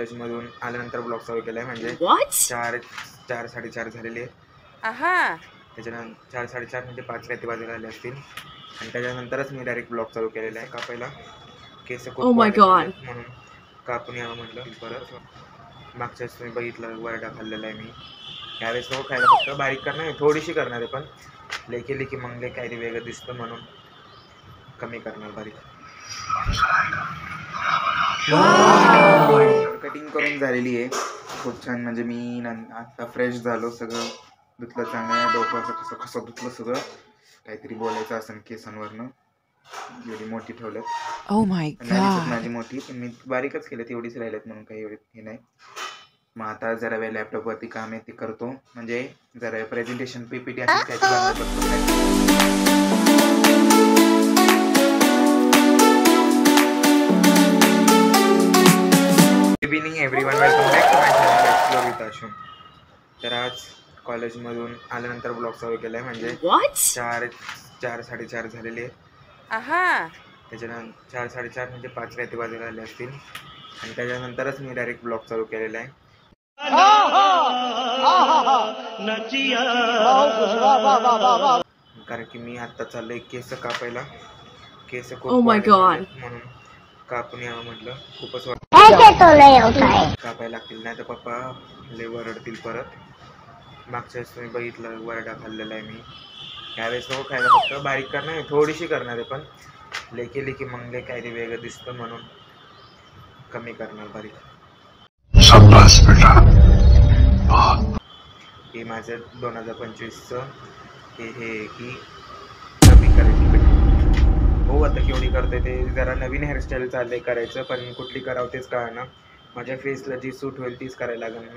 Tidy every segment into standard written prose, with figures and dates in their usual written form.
कॉलेजमधून आल्यानंतर ब्लॉग चालू केलाय. म्हणजे 4-4:30 झालेले आहेत. त्याच्यानंतर 4-4:30 म्हणजे 5 काही वाजून आले असतील आणि त्याच्यानंतरच मी डायरेक्ट ब्लॉग चालू केलेला आहे. कापायला केस खूप म्हणून कापून यावं म्हटलं. परत मागच्या वेळेस तुम्ही बघितलं वरडा खाल्लेला आहे मी. यावेळेस नको खायला, फक्त बारीक करणार आहे, थोडीशी करणार आहे, पण लेखी की मग काहीतरी वेगळं दिसतं म्हणून कमी करणार बारीक. कटिंग करून झालेली आहे खूप छान. म्हणजे मी आता फ्रेश झालो, सगळं धुतलं चांगलं, डोकं कसं कसं धुतलं सगळं. काहीतरी बोलायचं असेल केसांवरनं, एवढी मोठी ठेवल्यात. Oh my God. माझी मोठी, पण मी बारीकच केलं, तेवढीच राहिल्यात म्हणून काही एवढी हे नाही. मग आता जरा वेळ लॅपटॉपवरती काम आहे ते करतो. म्हणजे जरा प्रेझेंटेशन पीपीटी असेल त्याची बनवत बसतो. Good evening everyone, welcome back to my channel explore with Ashu. तर आज कॉलेजमधून आल्यानंतर ब्लॉग चालू केलाय. म्हणजे 4-4:30 झालेले आहेत. त्याच्यानंतर 4-4:30 म्हणजे 5 काही वाजून आले असतील आणि त्याच्यानंतरच मी डायरेक्ट ब्लॉग चालू केलेला आहे. कारण की मी आता चाललोय केस कापायला. केस खूप म्हणून कापून यावं म्हटलं. खूपच कापायला लागतील, नाही तर पप्पा लय वरडतील परत. मागच्या वेळेस तुम्ही बघितलं वरडा खाल्लेला आहे मी. यावेळेस नको खायला, फक्त बारीक करणार आहे, थोडीशी करणार आहे, पण लेखी मग काहीतरी वेगळं दिसतं म्हणून कमी करणार बारीक. हे माझं 2025चं हे की कमी करायची. हो आता केवढी करते ते, जरा नवीन हेअरस्टाईल चाललंय करायचं, पण कुठली करावं तेच कळना. माझ्या फेसला जी सूट होईल तीच करायला लागेल.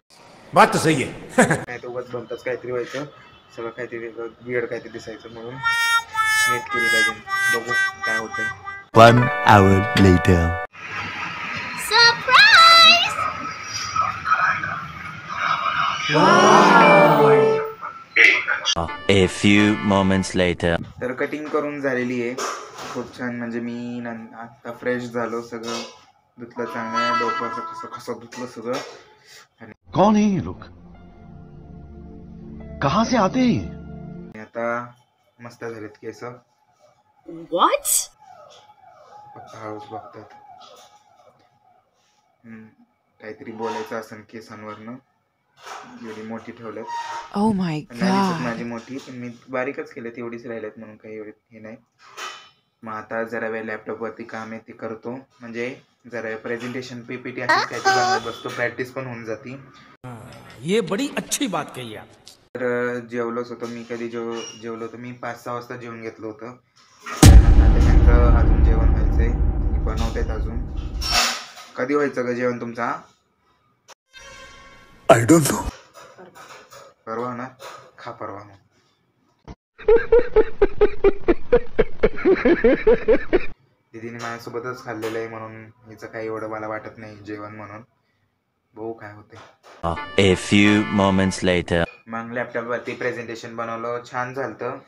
बात तो सही आहे. नाही तर उगाच भलतंच काहीतरी व्हायचं, सगळं काहीतरी वेगळं वियर्ड काहीतरी दिसायचं, म्हणून नीट केली पाहिजे. बघू काय होतंय. 1 hour later. Surprise! A few moments later. तर कटिंग करून झालेली आहे खूप छान. म्हणजे मी आता फ्रेश झालो, सगळं धुतलं चांगलं, डोकं कसं कसं धुतलं सगळं. कौन है ये लोग, कहां से आते हैं? आता मस्त झालेत केस. हळूच बघतात. काहीतरी बोलायचं असेल केसांवरनं, एवढी मोठी ठेवल्यात. Oh my God. माझी मोठी, पण मी बारीकच केलं, तेवढीच राहिल्यात म्हणून काही एवढी हे नाही. मग आता जरा वेळ लॅपटॉपवरती काम आहे ते करतो. म्हणजे जरा प्रेझेंटेशन पीपीटी असेल त्याची बनवत बसतो, प्रॅक्टिस पण होऊन जाती. ये बड़ी अच्छी बात कही आप. तर जेवलोच होतो मी. कधी जेवलो होतो मी 5-6 वाजता जेवण घेतलं होतं. त्यानंतर अजून जेवण व्हायचंय, बनवतात अजून. कधी व्हायचं ग जेवण तुमचा? I don't know. परवा ना, खा परवा. दीदीने माझ्यासोबतच खाल्लेलं आहे म्हणून हिचं काही एवढं मला वाटत नाही जेवण म्हणून. बघू काय होते. A few moments later. मग लॅपटॉपवरती प्रेझेंटेशन बनवलं, छान झालं.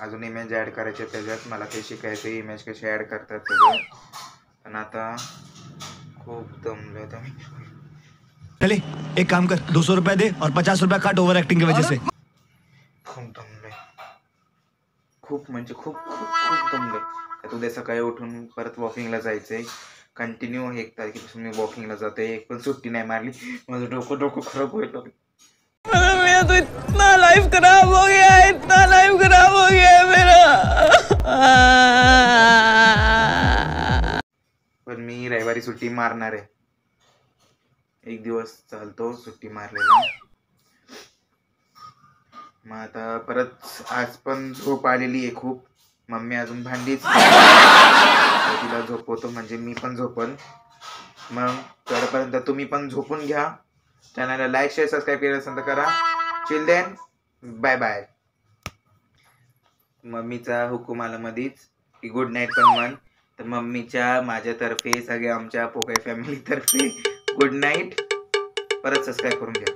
अजून इमेज ॲड करायचे त्याच्यात, मला ते शिकायचं इमेज कशी ॲड करतात सगळं. पण आता खूप दमलोय आता मी. चले एक काम कर, 200 रुपया दे और 50 रुपया काट ओवर एक्टिंग की वजह से. खूप दमलोय, खूप म्हणजे खूप खूप खूप दमलोय. उद्या सकाळी उठून परत वॉकिंगला जायचंय. कंटिन्यू 1 तारखेपासून मी वॉकिंगला जाते. एक पण सुट्टी नाही मारली. माझं डोकं खराब होईल. मेरा तो इतना लाइफ खराब हो गया है, इतना लाइफ खराब हो गया है मेरा. पण मी रविवारी सुट्टी मारणार आहे. 1 दिवस चालतो सुट्टी मारलेला. मग आता परत आज पण झोप आलेली आहे खूप. मम्मी अजून भांडीच, तिला झोपवतो म्हणजे मी पण झोपल. मग तेवढ्यापर्यंत तुम्ही पण झोपून घ्या. चॅनलला लाईक शेअर सबस्क्राईब केलं असेल तर करा. Children bye bye. मम्मीचा हुकूम आला मधीच की गुड नाईट पण म्हण. तर मम्मीच्या, माझ्यातर्फे, सगळ्या आमच्या पोकाई फॅमिलीतर्फे गुड नाईट. परत सबस्क्राईब करून घ्या.